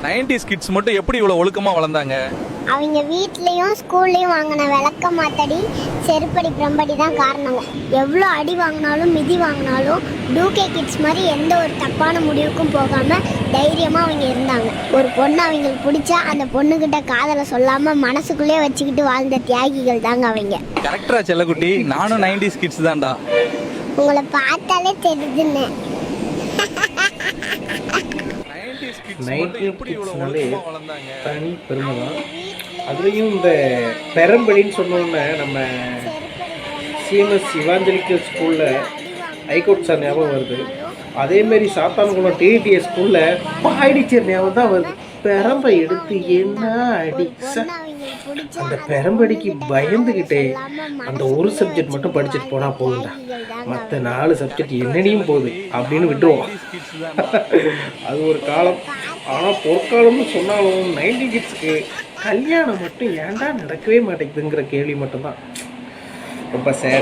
90s kids மட்டும் எப்படி இவ்வளவு ஒழுக்கமா வளர்ந்தாங்க? அவங்க வீட்லேயும் ஸ்கூல்லையும் வாங்கின விளக்க மாத்தடி செருப்படி பிரம்படி தான் காரணங்க. எவ்வளோ அடி வாங்கினாலும் மிதி வாங்கினாலும் டூகே கிட்ஸ் மாதிரி எந்த ஒரு தப்பான முடிவுக்கும் போகாமல் தைரியமாக அவங்க இருந்தாங்க. ஒரு பொண்ணு அவங்களுக்கு பிடிச்சா அந்த பொண்ணுக்கிட்ட காதலை சொல்லாமல் மனசுக்குள்ளேயே வச்சுக்கிட்டு வாழ்ந்த தியாகிகள் தாங்க அவங்க. கரெக்டரா செல்லக்குட்டி, நானும் 90s கிட்ஸ் தான்டா. உங்களை பார்த்தாலே தெரியுதுன்னு. 90 கிட்ஸ்னாலே தனி பெருமை தான். அதுலேயும் இந்த பெரம்படின்னு சொன்னோன்னே நம்ம சிஎம்எஸ் இவாஞ்சலிக்கல் ஸ்கூலில் ஹைகோர்ட் சார் ஞாபகம் வருது. அதேமாரி சாத்தான்குளம் டிடிஎஸ் ஸ்கூலில் பாய்டிச்சர் ஞாபகம் தான் வருது. பெரம்பை எடுத்து என்ன அடி, அந்த பெரம்படிக்கு பயந்துக்கிட்டே அந்த ஒரு சப்ஜெக்ட் மட்டும் படிச்சுட்டு போனால் போகும்டா, மற்ற 4 சப்ஜெக்ட் என்னடியும் போகுது அப்படின்னு விட்டுருவோம். அது ஒரு காலம். ஆனால் பொற்காலம்னு சொன்னாலும் 90 கிட்ஸ்க்கு கல்யாணம் மட்டும் ஏன்டா நடக்கவே மாட்டேங்குதுங்கிற கேள்வி மட்டும்தான் ரொம்ப சேட்.